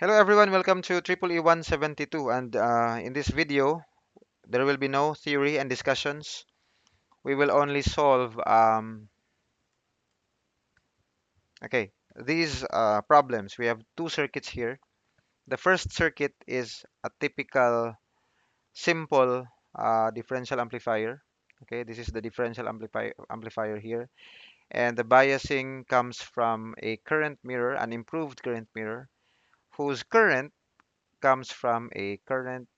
Hello everyone, welcome to Triple E 172 and in this video there will be no theory and discussions. We will only solve these problems. We have two circuits here. The first circuit is a typical simple differential amplifier. Okay, this is the differential amplifier here, and the biasing comes from a current mirror, an improved current mirror, whose current comes from a current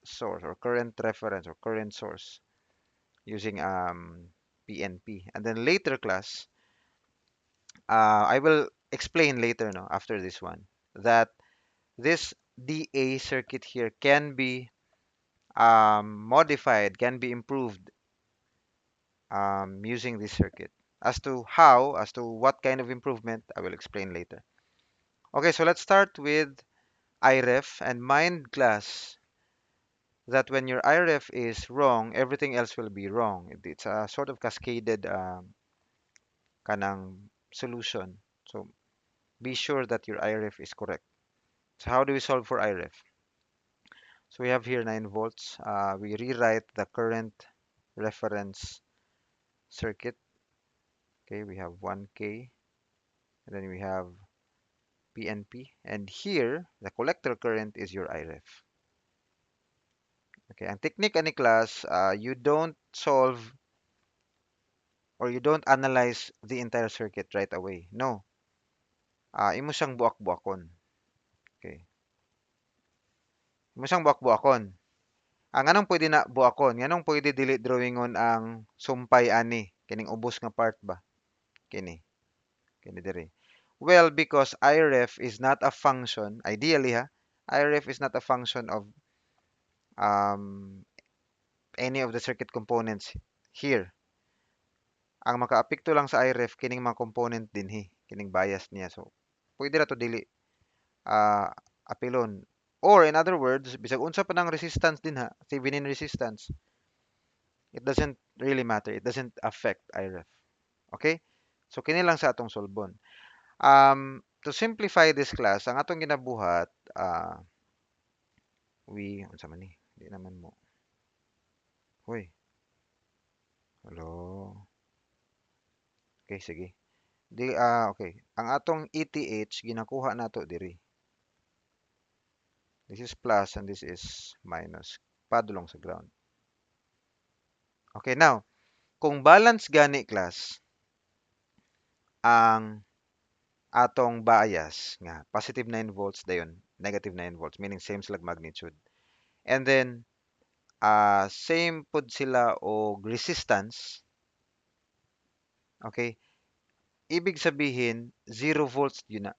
source or current reference or current source using PNP. And then later class, I will explain later, no, after this one, that this DA circuit here can be modified, can be improved using this circuit. As to how, as to what kind of improvement, I will explain later. Okay, so let's start with IREF and mind class that when your IREF is wrong, everything else will be wrong. It's a sort of cascaded kanang solution. So be sure that your IREF is correct. So how do we solve for IREF? So we have here 9 volts. We rewrite the current reference circuit. Okay, we have 1K, and then we have PNP. And here, the collector current is your IREF. Okay, ang technique ani class, you don't solve or you don't analyze the entire circuit right away. No. Imo siyang buak-buakon. Okay. Imo siyang buak-buakon. Ang anong pwede na buakon, nganong pwede dili drawingon ang sumpay ani kining ubos nga part ba? Kini, kini diri. Well, because IREF is not a function, ideally ha, IREF is not a function of um, any of the circuit components here. Ang makaapekto lang sa IREF kining mga component dinhi, kining bias niya. So, pwede ra to dili ah, apilon. Or in other words, bisag unsa pa ng resistance din ha, Thevenin resistance, it doesn't really matter. It doesn't affect IREF. Okay? So kini lang sa atong solbon. To simplify this class, ang atong ginabuhat, unsa man ni? Di naman mo. Hoy, hello. Okay, sige. Okay. Ang atong ETH ginakuha nato diri. This is plus and this is minus. Padulong sa ground. Okay, now, kung balance gani class, ang atong bias nga positive 9 volts dayon, negative 9 volts, meaning same sila magnitude. And then same pud sila og resistance. Okay? Ibig sabihin 0 volts yun na.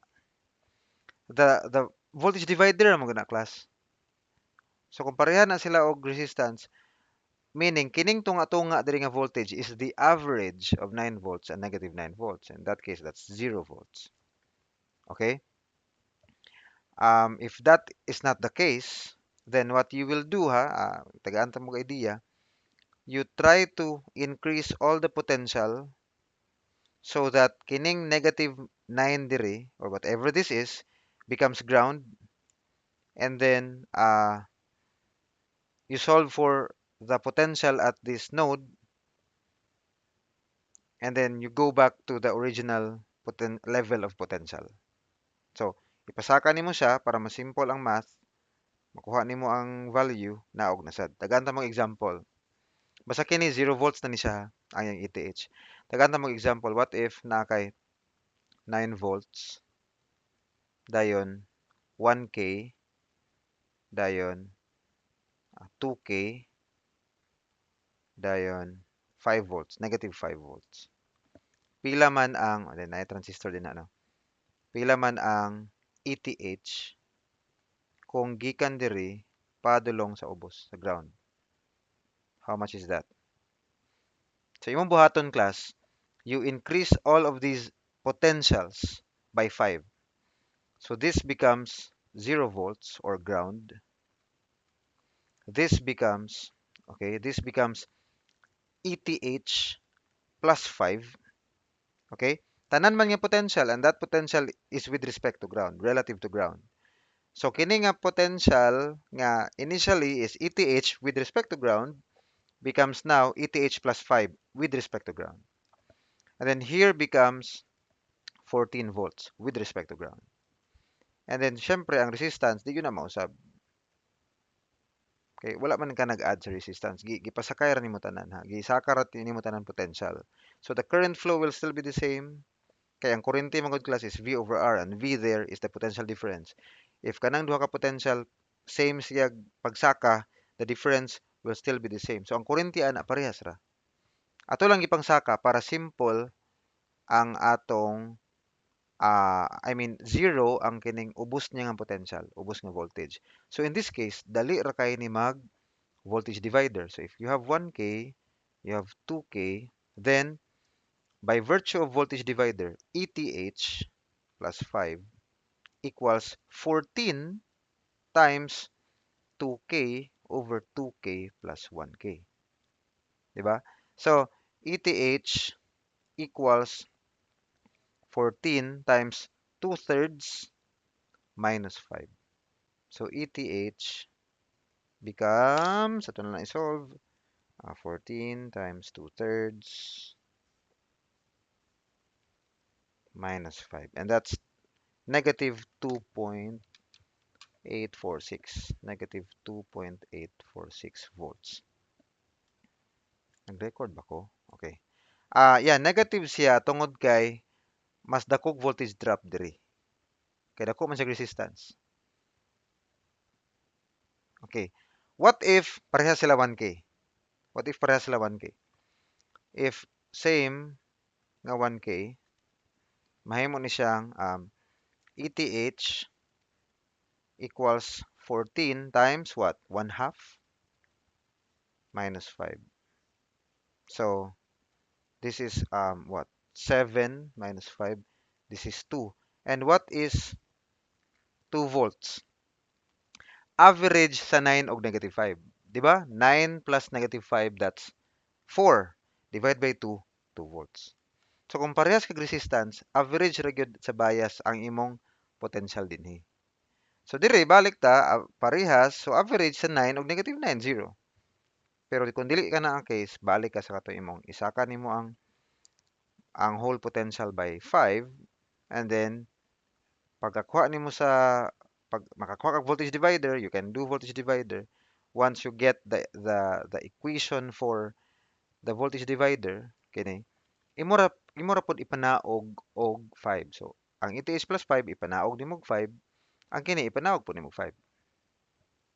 The voltage divider mo na class. So kung pareha na sila og resistance, meaning kining tunga-tunga diri nga voltage is the average of 9 volts and negative 9 volts. In that case, that's 0 volts. Okay? If that is not the case, then what you will do ha, tagaan ta mo ka idea, you try to increase all the potential so that kining negative 9 diri or whatever this is becomes ground, and then you solve for the potential at this node, and then you go back to the original level of potential. So ipasaka nimo siya para masimple ang math, makuha nimo ang value naog na sad. Dagan ta mong example. Basta kini 0 volts na ni siya ang iyang ETH. Dagan ta mong example, what if na kay 9 volts dayon 1K dayon 2K dayon 5 volts, negative 5 volts. Pila man ang, then ay transistor din na, no? Pila man ang ETH kung gikan diri padulong sa ubos, sa ground. How much is that? So imong buhaton class, you increase all of these potentials by 5. So this becomes 0 volts or ground. This becomes, okay, this becomes ETH plus 5. Okay? Tanan man nga potential, and that potential is with respect to ground, relative to ground. So kini nga potential nga initially is ETH with respect to ground becomes now ETH plus 5 with respect to ground. And then here becomes 14 volts with respect to ground. And then syempre ang resistance di yun na mausab. Okay, wala man ka nag-add sa resistance. Gipasakay ra nimo tanan ha. Gisaka ra nimo tanan potential. So the current flow will still be the same. Kaya ang kurente magod class is V over R and V there is the potential difference. If kanang duha ka potential same siya pagsaka, the difference will still be the same. So ang kurente ana parehas ra. Ato lang ipang saka para simple ang atong I mean zero ang kining ubos niya nga potential, ubos nga voltage. So in this case, dali ra kay ni mag voltage divider. So if you have 1K, you have 2K, then by virtue of voltage divider, ETH plus 5 equals 14 times 2K over 2K plus 1K. Diba? So, ETH equals 14 times 2/3 minus 5. So, ETH becomes, ito na lang isolve, 14 times 2/3 minus 5. And that's negative 2.846. Negative 2.846 volts. Nag-record ba ko? Okay. Yeah, negative siya tungod kay mas dakog voltage drop diri. Kay dako man siya resistance. Okay. What if pareha sila 1K? What if pareha sila 1K? If same nga 1K, mahimo ni siyang ETH equals 14 times what? 1 half minus 5. So, this is what? 7 minus 5. This is 2. And what is 2 volts? Average sa 9 og negative 5. Di ba? 9 plus negative 5, that's 4. Divide by 2, 2 volts. So kung parehas kag resistance, average ra gyud sa bias ang imong potential dinhi. So dire balik ta parehas, so average sa 9 og negative 9, 0. Pero kung dili ka na ang case, balik ka sa kato imong isaka nimo ang whole potential by 5 and then pagkakuha nimo sa pag makakuha kag voltage divider, you can do voltage divider. Once you get the equation for the voltage divider, kini imo ra pod ipanaog og 5. So ang ETH plus 5 ipanaog nimo og 5, ang kini ipanaog po nimo 5.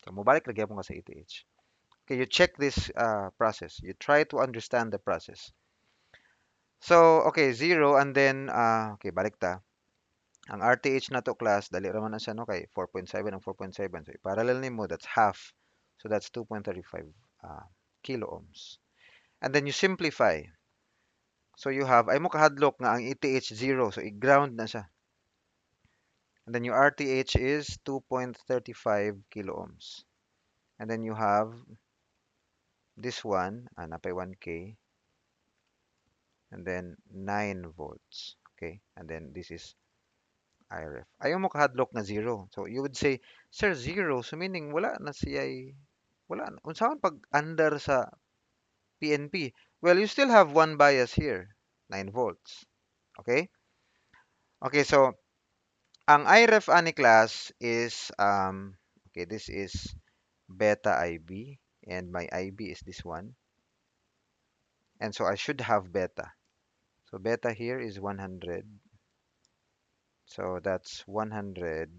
So mobalik lagi mo ka sa ETH. Okay, you check this process. You try to understand the process. So okay, 0 and then okay, balik ta. Ang RTH na to class, dali raman na siya no kay 4.7 ang 4.7. So i-parallel nimo, that's half. So that's 2.35 kilo ohms. And then you simplify. So you have, ay mo kahadlok nga ang ETH 0. So i-ground na siya. And then your RTH is 2.35 kilo ohms. And then you have this one, napay 1K. And then 9 volts. Okay. And then this is IRF. Ayaw mo kahadlok na 0. So you would say, sir, 0. So meaning wala na siya, wala na. Unsaon pag under sa PNP? Well, you still have one bias here, 9 volts. Okay? Okay, so ang IREF ani class is okay, this is beta IB and my IB is this one. And so I should have beta. So beta here is 100. So that's 100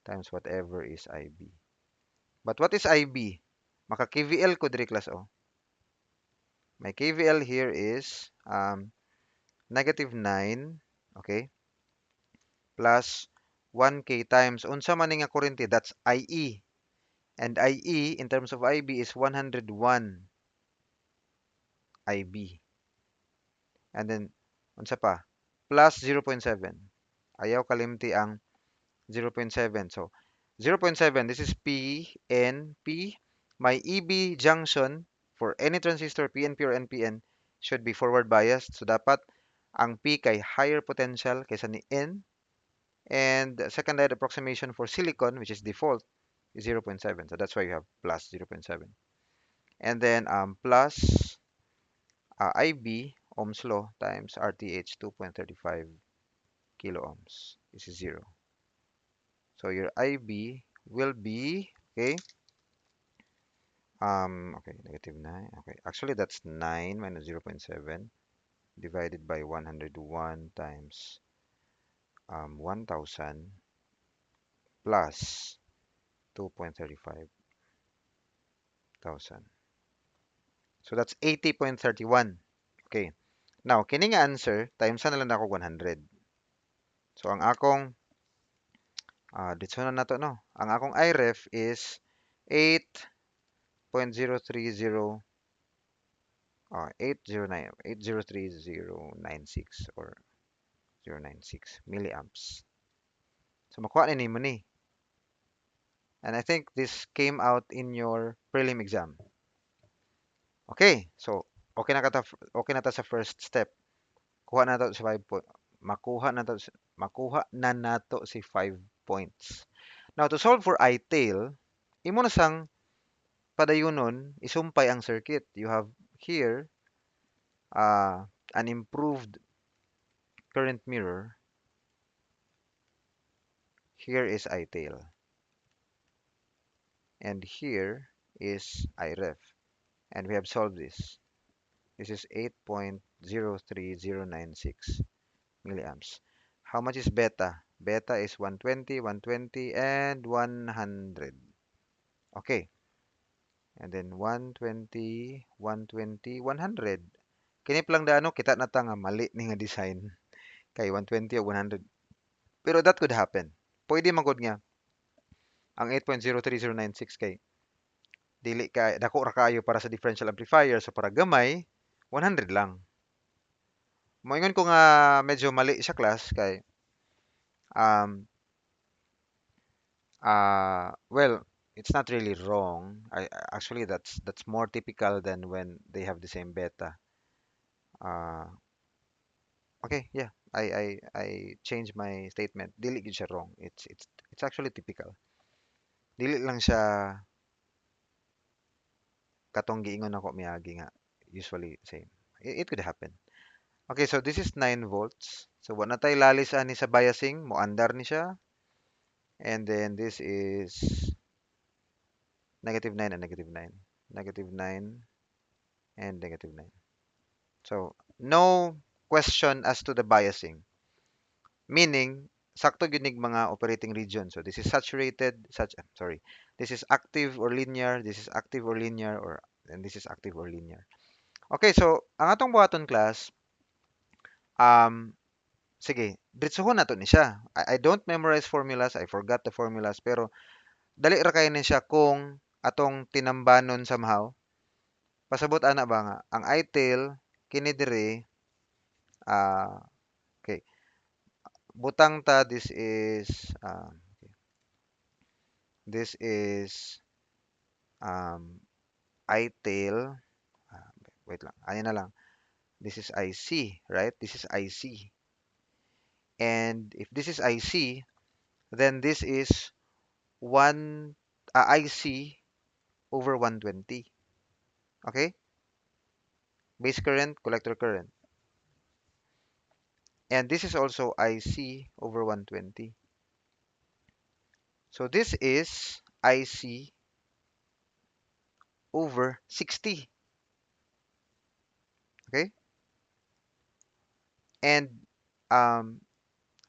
times whatever is IB. But what is IB? Maka KVL ko diri class oh. My KVL here is negative 9, okay, plus 1K times unsa man nga kurente, that's IE. And IE in terms of IB is 101 IB. And then unsa pa? Plus 0.7. Ayaw kalimti ang 0.7. So 0.7, this is PNP. My EB junction for any transistor, PNP or NPN, should be forward biased. So dapat ang P kay higher potential kaysa ni N And the second light approximation for silicon, which is default, is 0.7. So that's why you have plus 0.7. And then plus IB, Ohm's law, times RTH, 2.35 kilo ohms. This is 0. So your IB will be, okay, okay, negative 9. Okay, actually that's 9 minus 0.7 divided by 101 times 1000 plus 2.35 thousand. So that's 80.31. Okay. Now, kining answer, times na lang ako 100. So, ang akong, dito na nato, no? Ang akong IREF is 8.030, 809, 803,096 or 096 milliamps. So, makuha ni mo ni. And I think this came out in your prelim exam. Okay, so okay na ta sa first step. Kuha na to sa 5 point. Makuha na nato si 5 points. Now to solve for I-tail, imo na sang padayunon isumpay ang circuit. You have here an improved current mirror. Here is I-tail. And here is I-ref. And we have solved this. This is 8.03096 milliamps. How much is beta? Beta is 120, 120, and 100. Okay. And then 120, 120, 100. Kini lang daano kita na ta nga mali ni nga design kay 120 o 100. Pero that could happen. Pwede man gud nga ang 8.03096 kay dili ka dako ra kaayo para sa differential amplifier, so para gamay 100 lang. Moingon ko nga medyo mali siya class kay um well, it's not really wrong. Actually that's more typical than when they have the same beta. Uh, okay, yeah. I changed my statement. Dili gid siya wrong. It's actually typical. Dili lang siya katong giingon ako miagi nga usually same. It could happen. Okay, so this is 9 volts. So wa na tay lalis ani sa biasing, mo andar ni siya. And then this is negative 9 and negative 9. Negative 9 and negative 9. So, no question as to the biasing. Meaning, sakto gyud mga operating region. So, this is saturated, sorry. This is active or linear, this is active or linear, and this is active or linear. Okay, so, ang atong buhaton class, um, sige, diretsohon nato ni siya. I don't memorize formulas, I forgot the formulas, pero dali ra kay ni siya kung atong tinambanon somehow. Pasabot ana ba nga, ang ITIL, kini dire, okay, butang ta, this is ITAIL. Wait lang, ano na lang. This is IC, right? This is IC. And if this is IC, then this is IC over 120. Okay? Base current, collector current. And this is also IC over 120. So this is IC over 60. Okay? And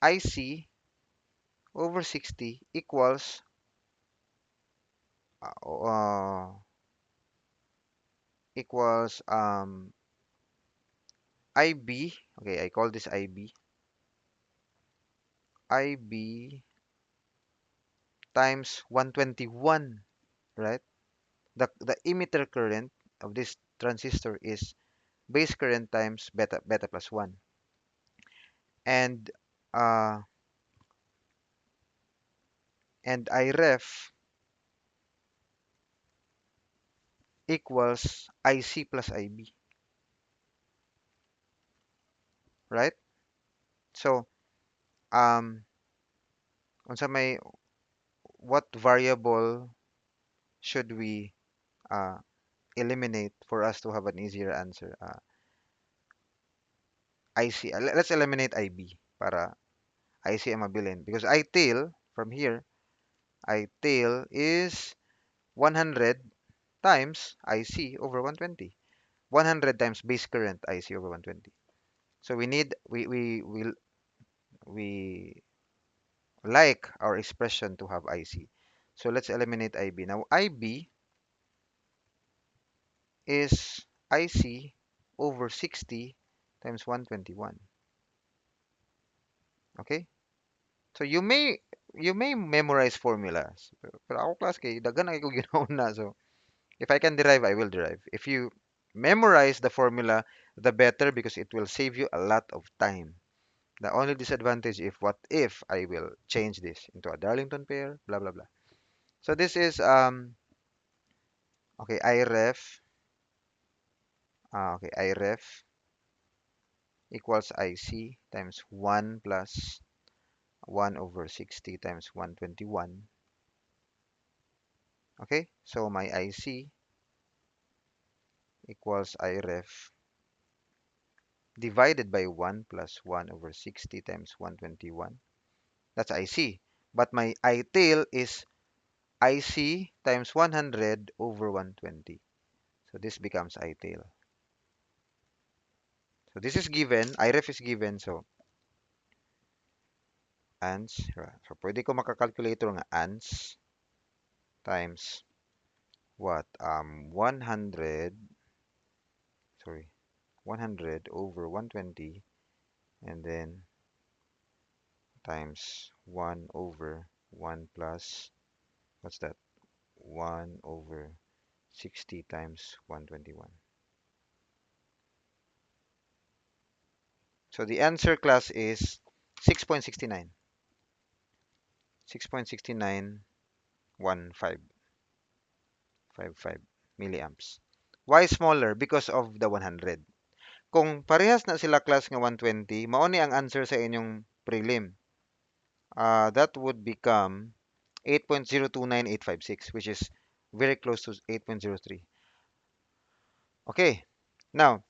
IC over 60 equals uh, uh, equals IB. Okay, I call this IB. IB times 121, right? The emitter current of this transistor is base current times beta plus 1. And uh, and IREF equals IC plus IB, right? So, um, unsa may what variable should we uh, eliminate for us to have an easier answer? IC. Let's eliminate IB para IC ang mabilin. Because ITIL, from here, ITIL is 100 times IC over 120. 100 times base current IC over 120. So we like our expression to have IC. So let's eliminate IB. Now IB is IC over 60 times 121. Okay? So you may memorize formulas. Pero ako class kay daghan na ko ginauna. So if I can derive, I will derive. If you memorize the formula, the better because it will save you a lot of time. The only disadvantage if what if I will change this into a Darlington pair, blah blah blah. So this is okay, IREF equals IC times 1 plus 1 over 60 times 121. Okay, so my IC equals IREF divided by 1 plus 1 over 60 times 121. That's IC. But my ITAIL is IC times 100 over 120. So this becomes ITAIL. So this is given, IREF is given, so ANS. So pwede ko makakalculator nga ANS times what? 100, sorry, 100 over 120 and then times 1 over 1 plus, what's that? 1 over 60 times 121. So the answer class is 6.69. 6.6915 milliamps. Why smaller? Because of the 100. Kung parehas na sila class nga 120, mao ni ang answer sa inyong prelim. That would become 8.029856, which is very close to 8.03. Okay. Now,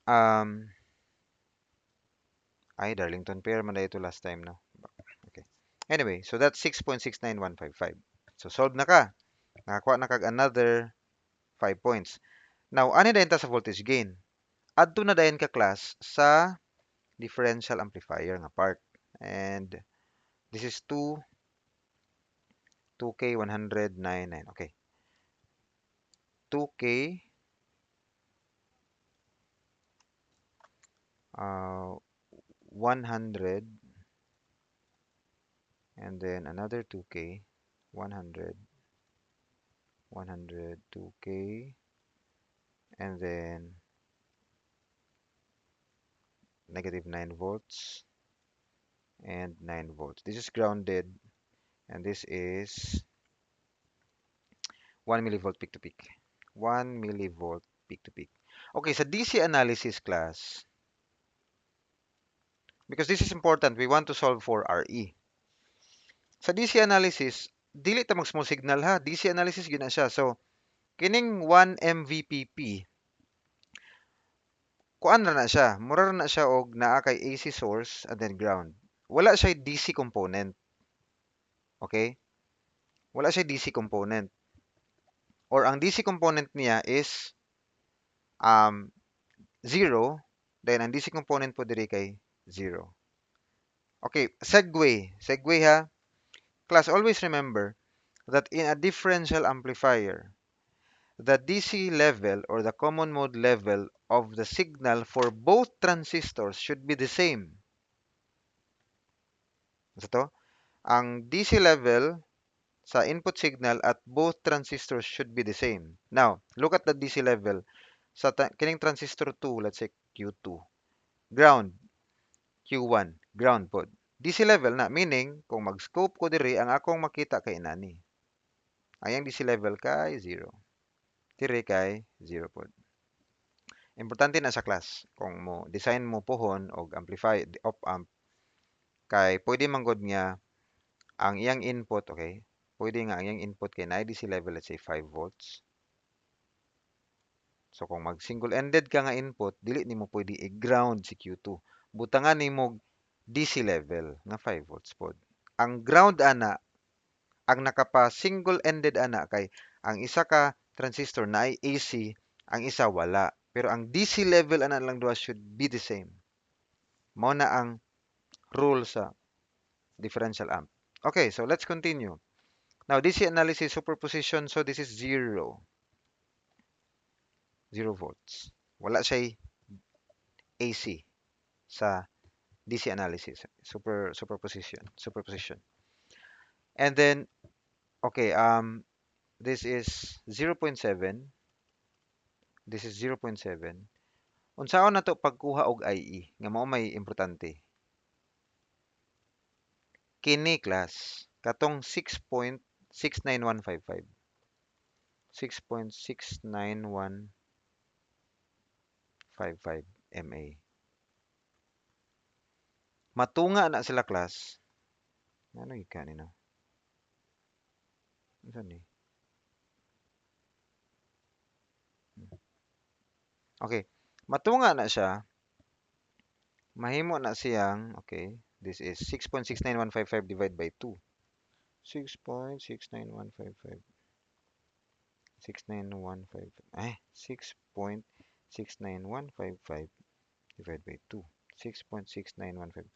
um, ay, Darlington pair man na ito last time, no? Okay. Anyway, so that's 6.69155. So, solve na ka. Nakakuha na kag another 5 points. Now, ano dayon ta sa voltage gain? Adto na dayon ka class sa differential amplifier nga part. And this is 2K 199. Okay. 2K 100 and then another 2K 100 100 2K and then negative 9 volts and 9 volts. This is grounded and this is 1 millivolt peak to peak. 1 millivolt peak to peak. Okay, sa DC analysis class, because this is important, we want to solve for RE. Sa DC analysis, dili ta mag small signal ha. DC analysis yun na siya. So, kining 1 MVPP, kuan na siya. Mura na siya og naa kay AC source and then ground. Wala siya DC component. Okay? Wala siya DC component. Or ang DC component niya is 0, then ang DC component po diri kay 0. Okay, segue. Segue ha. Class, always remember that in a differential amplifier, the DC level or the common mode level of the signal for both transistors should be the same. So to, ang DC level sa input signal at both transistors should be the same. Now, look at the DC level. Sa kining transistor 2, let's say Q2. Ground, Q1, ground pod. DC level na, meaning, kung mag-scope ko diri, ang akong makita kay inani. Ayang DC level kay 0. Diri kay 0 pod. Importante na sa class, kung mo design mo pohon o amplify, op amp, kay pwede manggod nga Ang iyang input, okay? Pwede nga ang iyang input kay na DC level, let's say 5 volts. So kung mag single-ended ka nga input, dili nimo pwede i-ground si Q2. Butangan nimo DC level nga 5 volts pod. Ang ground ana, ang nakapa single-ended ana kay ang isa ka transistor na ay AC, ang isa wala. Pero ang DC level ana lang duha should be the same. Mao na ang rule sa differential amp. Okay, so let's continue. Now, DC analysis superposition, so this is 0 volts. Wala siya AC sa DC analysis, superposition. And then, okay, this is 0.7. This is 0.7. Unsaon na to pagkuha og IE nga mao may importante. Kini class katong 6.69155. 6.69155 MA. Matunga na sila class. Ano ika nino? Ano ni? Okay. Matunga na siya. Mahimo na siyang, okay, this is 6.69155 divided by 2. 6.69155. 69155. 6.69155 divided by 2. 6.6915.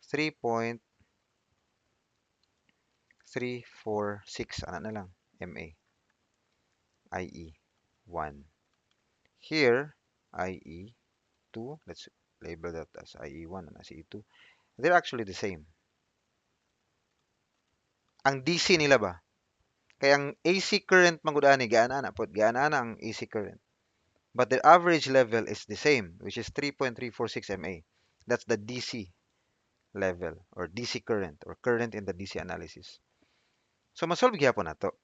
3.346 ana na lang MA. IE 1. Here, IE 2. Let's label that as IE1 and IE2. They're actually the same. Ang DC nila ba? Kaya ang AC current magudani gaana pod gaana ang AC current. But their average level is the same, which is 3.346 MA. That's the DC level or DC current or current in the DC analysis. So masolve gyapon nato.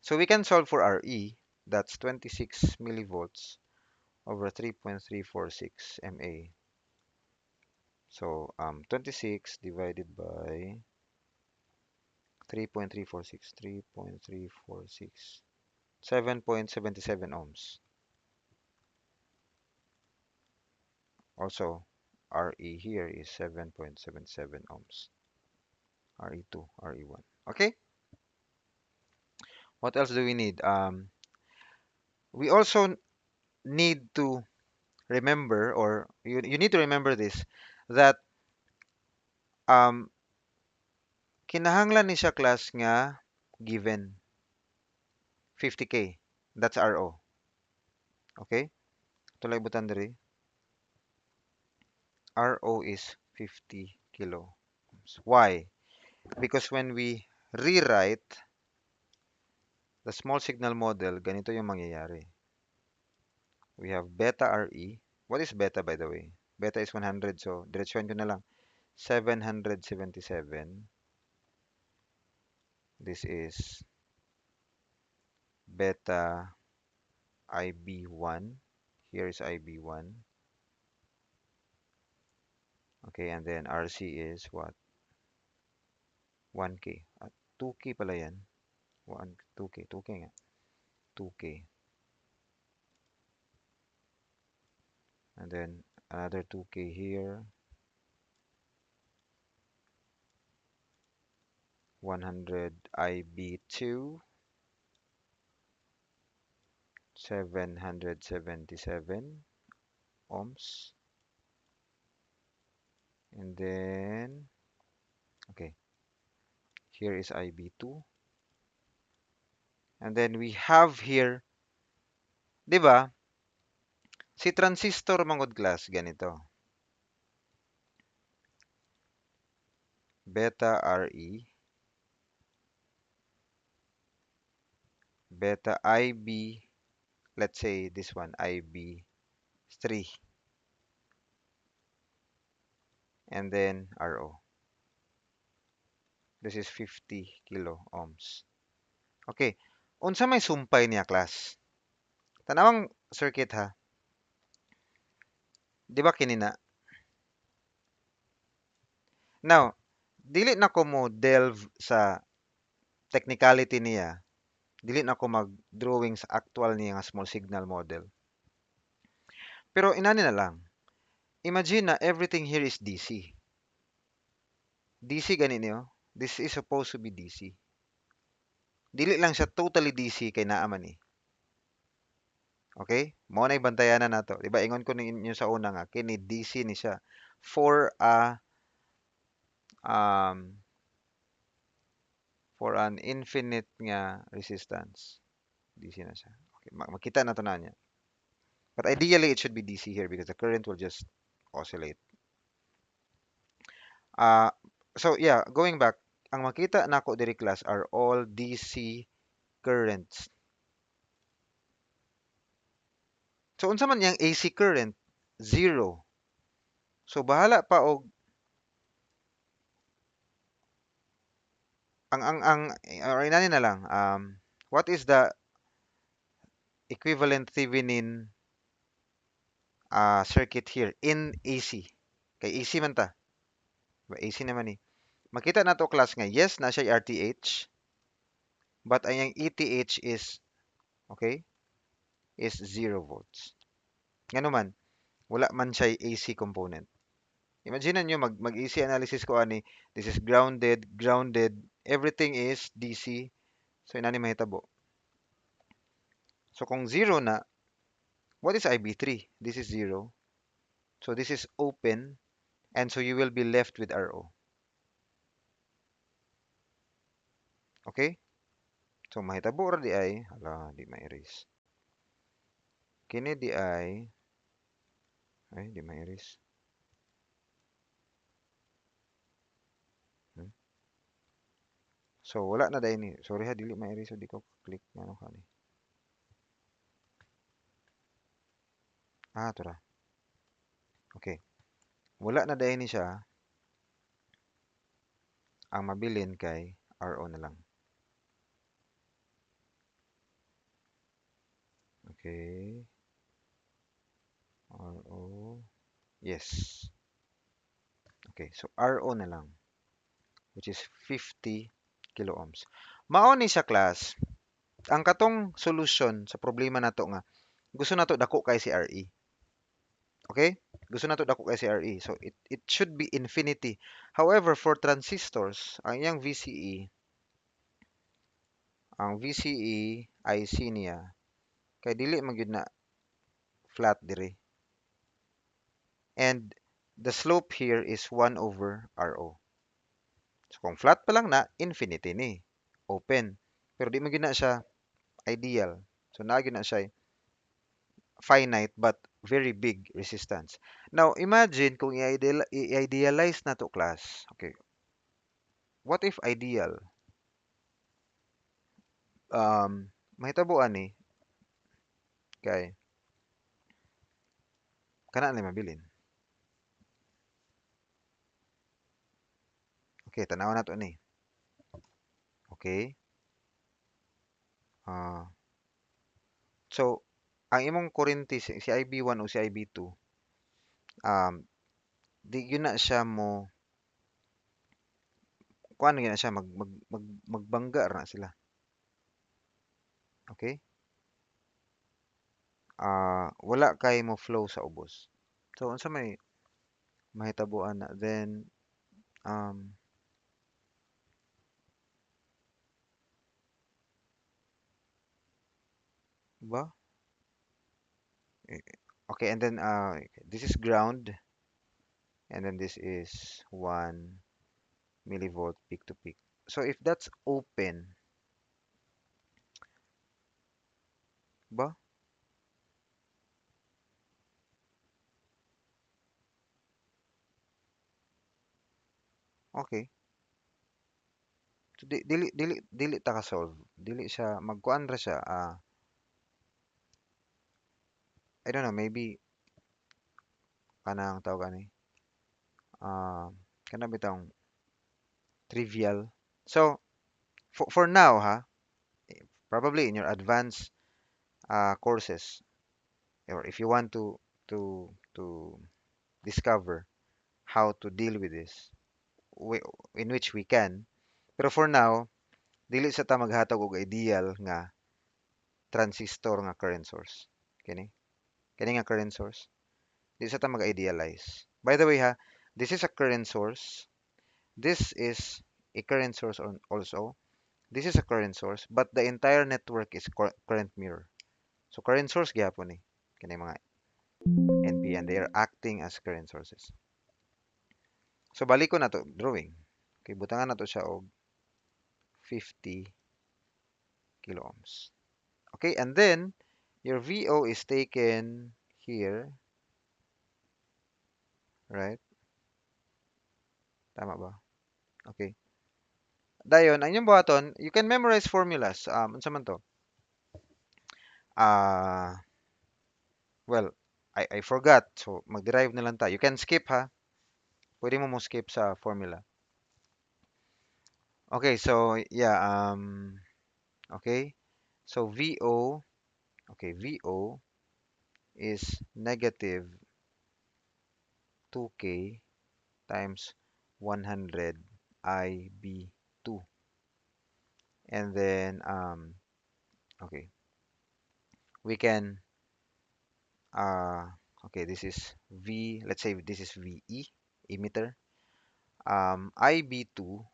So we can solve for RE, that's 26 millivolts over 3.346 MA. So 26 divided by 3.346, 3.346, 7.77 ohms. Also, RE here is 7.77 ohms. RE2, RE1. Okay? What else do we need? We also need to remember, or you need to remember this, that um, kinahanglan ni siya class nga given 50K. That's RO. Okay? Tulay butan diri. RO is 50 kilo ohms. Why? Because when we rewrite the small signal model, ganito yung mangyayari. We have beta RE. What is beta, by the way? Beta is 100, so diretsyon ko na lang. 777. This is beta IB1. Here is IB1. Okay, and then RC is what? 1K. 2K pala yan. 2K. 2K nga. 2K. And then another 2K here. 100 IB2. 777 ohms. And then, okay, here is IB2. And then we have here, di ba? Si transistor mangod class ganito. Beta RE, beta IB, let's say this one, IB3. And then RO. This is 50 kilo ohms. Okay. Unsa may sumpay niya class? Tanawang circuit ha. Di ba kinina? Now, dili na ko mo delve sa technicality niya. Dili na ko mag-drawing sa actual niya nga small signal model. Pero inani na lang. Imagine na everything here is DC. DC gani niyo. This is supposed to be DC. Dili lang siya totally DC kay naa man ni. Okay? Mao na bantayan na nato. Di ba ingon ko ninyo sa una nga kini DC ni siya for a um for an infinite nga resistance. DC na siya. Okay, makita na to na niya. But ideally it should be DC here because the current will just oscillate. Uh so yeah, going back, ang makita nako diri class are all DC currents. So unsa man yang AC current? Zero. So bahala pa og ang or inani na lang what is the equivalent Thevenin circuit here in AC? Kay AC man ta. Ba AC naman ni. Makita na to class nga yes na siya RTH but ang yang ETH is okay is 0 volts. Ngano man wala man siya AC component. Imagine niyo mag AC analysis ko ani this is grounded everything is DC. So inani mahitabo. So kung 0 na, what is IB3? This is 0. So this is open and so you will be left with RO. Okay? So mahitabo ra di ay, hala, di ma-erase. Kini di ay di ma-erase. Hmm? So wala na dai ni. Sorry ha, dili ma-erase so di ko click ngano kani. Ah, tura. Okay. Wala na dai ni siya. Ang mabilin kay RO na lang. Okay. RO. Yes. Okay, so RO na lang, which is 50 kilo ohms. Mao ni siya class. Ang katong solution sa problema nato nga gusto nato dako kay si RE. Okay? Gusto nato dako kay si RE. So it should be infinity. However, for transistors, ang iyang VCE, ang VCE IC niya kay dili man gyud na flat dire. And the slope here is 1 over RO. So kung flat pa lang na, infinity ni. Open. Pero di man gyud na siya ideal. So na gyud na siya finite but very big resistance. Now, imagine kung i-idealize na to class. Okay. What if ideal? Mahitabuan ni kay kana na mabilin. Okay, tanaw na to ni. Okay. So, ang imong kurente si IB1 o si IB2, di yun na siya mo kuan na siya magbangga ra sila. Okay? Wala kay mo flow sa ubos. So unsa may mahitabuan na then ba? Eh, okay, and then this is ground and then this is 1 millivolt peak to peak. So if that's open, ba? Okay. So dili ta ka solve. Dili siya magkuan ra siya. I don't know, maybe kanang tawag ani. Kana bitang trivial. So for now ha, probably in your advanced courses or if you want to to discover how to deal with this, way in which we can. Pero for now, dili sa ta maghatag og ideal nga transistor nga current source. Kini? Kini nga current source. Dili sa ta mag-idealize. By the way ha, this is a current source. This is a current source also. This is a current source, but the entire network is current mirror. So current source gyapon ni. Kini mga NPN, they are acting as current sources. So balik ko na to drawing. Okay, butangan na to siya og 50 kilo ohms. Okay, and then your VO is taken here, right? Tama ba? Okay. Dayon, ang inyong buhaton, you can memorize formulas. Unsa man to? Ah, well, I forgot. So mag-derive na lang ta. You can skip ha. Pwede mo skip sa formula. Okay, so yeah, okay. So VO, okay, VO is negative 2K times 100 IB2. And then, okay, we can, uh, okay, this is V, let's say this is VE, emitter. IB2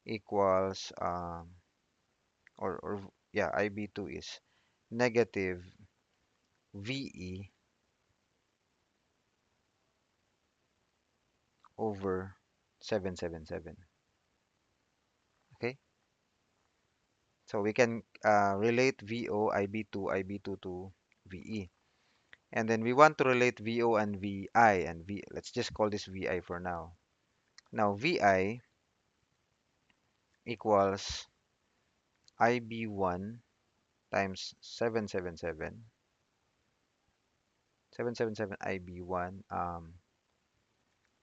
equals, or yeah, IB2 is negative VE over 777. Okay, so we can relate VO, IB2, IB2 to VE. And then we want to relate VO and VI, and let's just call this VI for now. Now VI equals IB1 times 777 IB1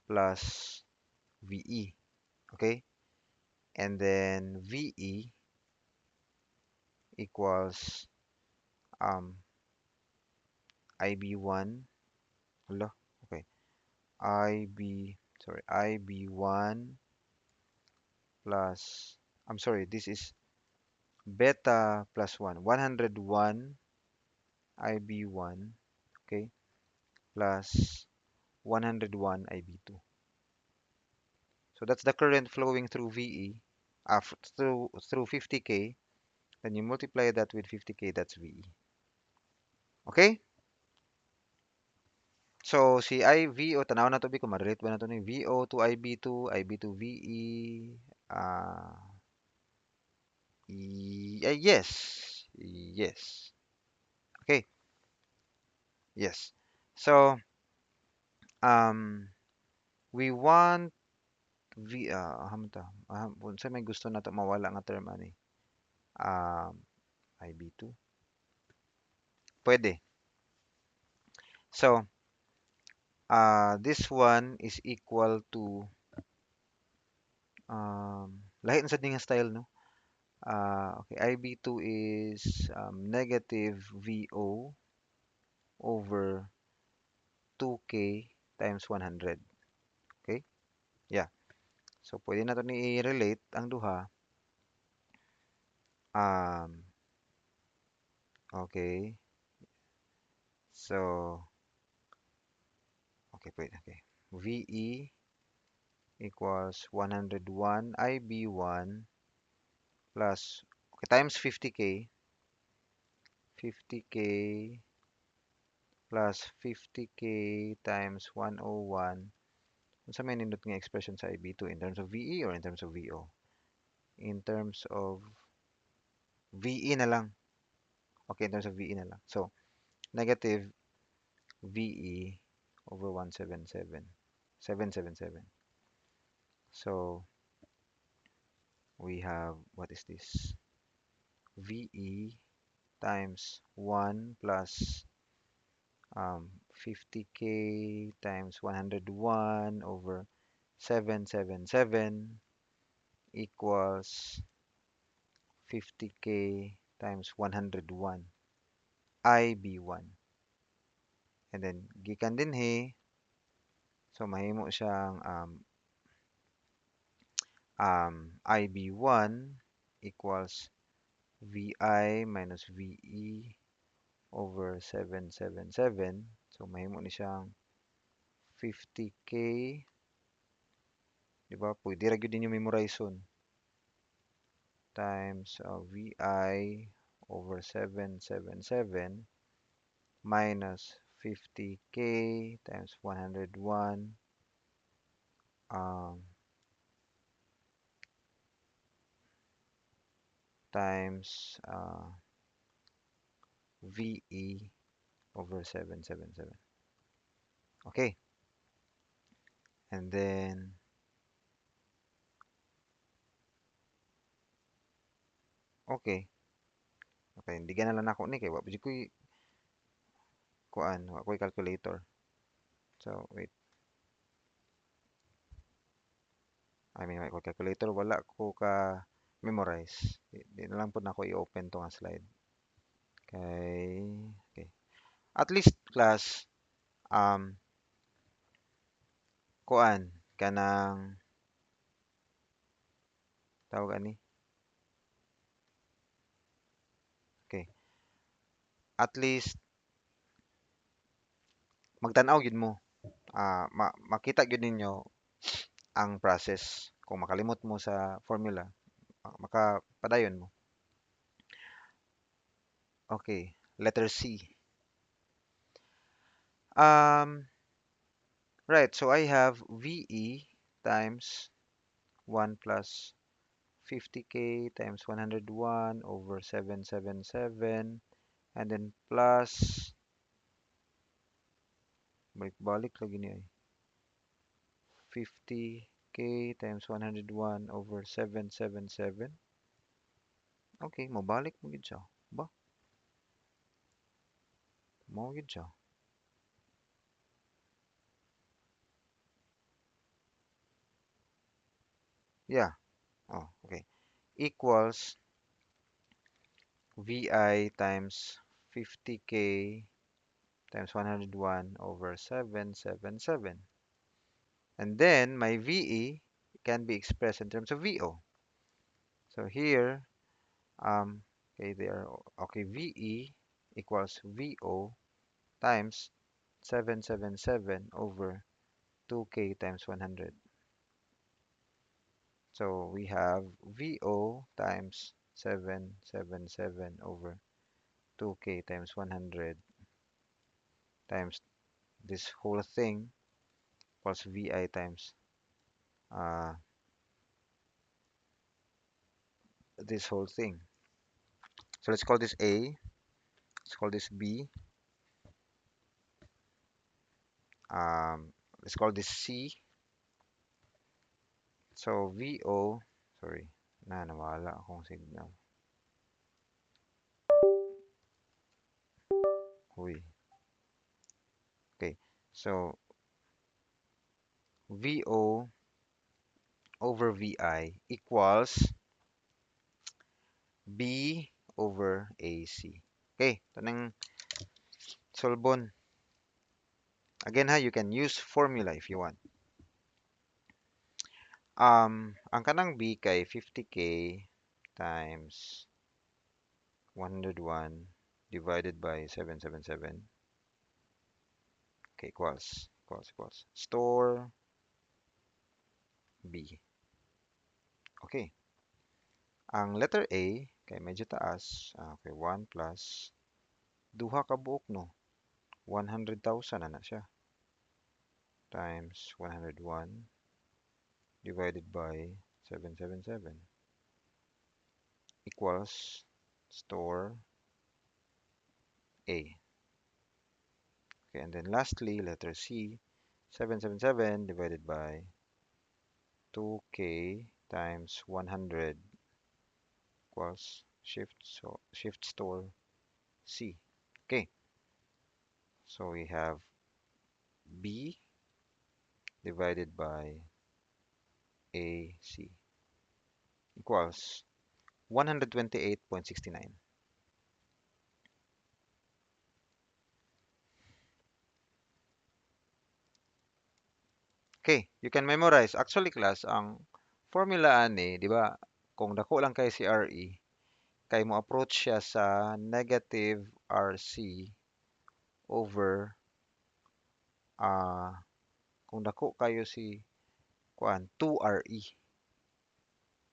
plus VE, okay? And then VE equals um, IB1, hello, okay, IB1 plus, I'm sorry, this is beta plus 1, 101 IB1, okay, plus 101 IB2. So that's the current flowing through VE, through 50K. Then you multiply that with 50K, that's VE. Okay? So si IVO, tanaw na to bi kung ma-relate ba na to ni VO to IB2, IB2 VE. Uh, yes. Yes. Okay. Yes. So um we want unsa may gusto nato mawala nga term ani? IB2. Pwede. So this one is equal to lahi na sa nga style no. Okay, IB2 is negative VO over 2K times 100. Okay? Yeah. So pwede na to ni i-relate ang duha. Um okay. So okay, pwede. Okay. VE equals 101 IB1 plus okay, times 50K 50K plus 50K times 101. Unsa may nindot nga expression sa IB2 in terms of VE or in terms of VO? In terms of VE na lang. Okay, in terms of VE na lang. So, negative VE over 777. So, we have, what is this? VE times 1 plus 50K times 101 over 777 equals 50K times 101 IB1. And then gikan din he, so mahimo siyang IB1 equals VI minus VE over 777. So mahimo ni siyang 50K, di ba? Pwede ra gyud ninyo memorizeon times VI over 777 minus 50K times 101 um, times VE over 777. Okay, and then okay. Okay, hindi na lang ako ni kay wa ko'y kuan, wa ko'y calculator. So wait, I mean wa ko'y calculator, wala ko ka memorize. Di na lang po na ako i-open to nga slide. Okay. At least class kuan kanang tawag ani. Okay. At least magtan-aw gyud mo. Makita gyud ninyo ang process. Kung makalimot mo sa formula, makapadayon mo. Okay, letter C. Um, right, so I have VE times 1 plus 50K times 101 over 777 and then plus balik-balik lagi ni ay 50K times 101 over 777. Okay, mabalik mo gid siya. Ba? Mo gid siya. Yeah. Oh, okay. Equals VI times 50K times 101 over 777. And then my VE can be expressed in terms of VO. So here, okay, okay, VE equals VO times 777 over 2K times 100. So we have VO times 777 over 2K times 100 times this whole thing plus VI times uh, this whole thing. So let's call this A, let's call this B, let's call this C. So VO, sorry, nawala akong signal. Huy. Okay, so VO over VI equals B over AC. Okay, tanang solbon. Again ha, you can use formula if you want. Ang kanang B kay 50K times 101 divided by 777. Okay, equals. Store B. Okay. Ang letter A kay medyo taas. Okay, 1 plus duha ka buok no. 100,000 na siya. Times 101 divided by 777 equals store A. Okay, and then lastly, letter C, 777 divided by 2K times 100 equals shift store C. Okay, so we have B divided by AC equals 128.69. Okay, you can memorize. Actually, class, ang formula ani, di ba? Kung dako lang kay si RE, kay mo approach siya sa negative RC over kung dako kayo si kuan 2RE.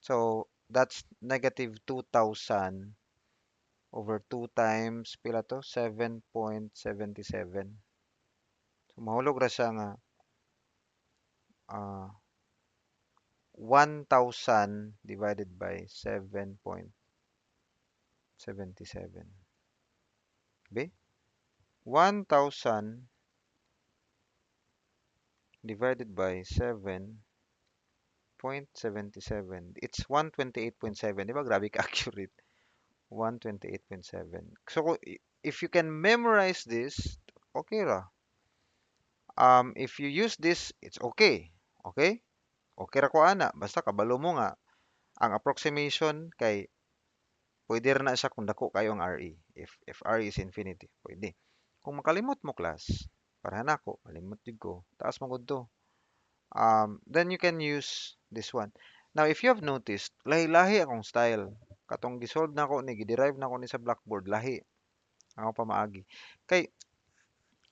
So that's negative 2,000 over 2 times pila to 7.77. So mahulog ra siya nga ah, 1,000 divided by 7.77. Be? 1,000 divided by 7.77. It's 128.7. Di ba? Grabe ka accurate. 128.7. So, if you can memorize this, okay ra. If you use this, it's okay. Okay? Okay ra ko ana. Basta kabalo mo nga. Ang approximation kay pwede ra na siya kung dako kayo ang RE. If RE is infinity, pwede. Kung makalimot mo class, para na ako, malimot jud ko. Taas mo gud to. Then you can use this one. Now, if you have noticed, lahi-lahi akong style. Katong gisolve na ako ni, giderive na ako ni sa blackboard, lahi. Ako pa maagi. Kay,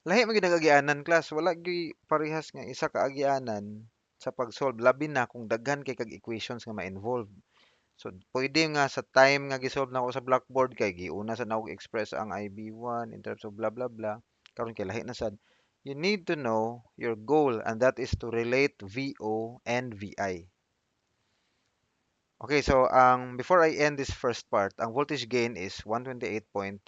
lahi mo ginagagianan class. Wala gi parehas nga isa ka agianan sa pag-solve. Labi na kung daghan kay kag equations nga ma-involve. So, pwede nga sa time nga gisolve na ako sa blackboard kay giuna sa na express ang IB1 in terms of blah blah blah. Karon kay lahi na sad. You need to know your goal and that is to relate VO and VI. Okay, so before I end this first part, ang voltage gain is 128.69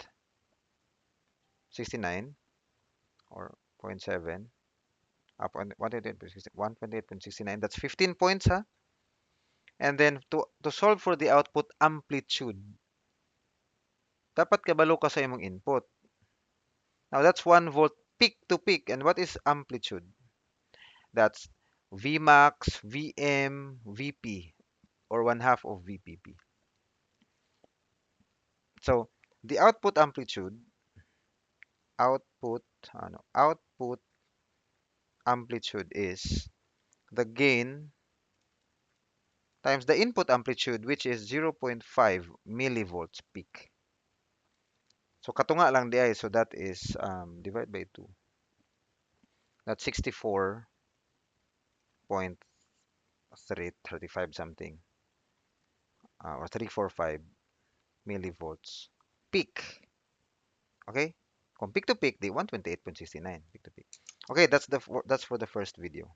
or zero point 0.7 up on 128.69. That's 15 points, ha? And then to solve for the output amplitude, dapat kabalo ka sa imong input. Now that's 1 volt peak to peak. And what is amplitude? That's Vmax, Vm, Vp, or 1/2 of Vpp. So the output, output amplitude is the gain times the input amplitude, which is 0.5 millivolts peak. So katunga lang di ay, so that is divide by 2. That's 64.335 something, or 345 millivolts peak. Okay? Kung peak to peak, di 128.69 peak to peak. Okay, that's for the first video.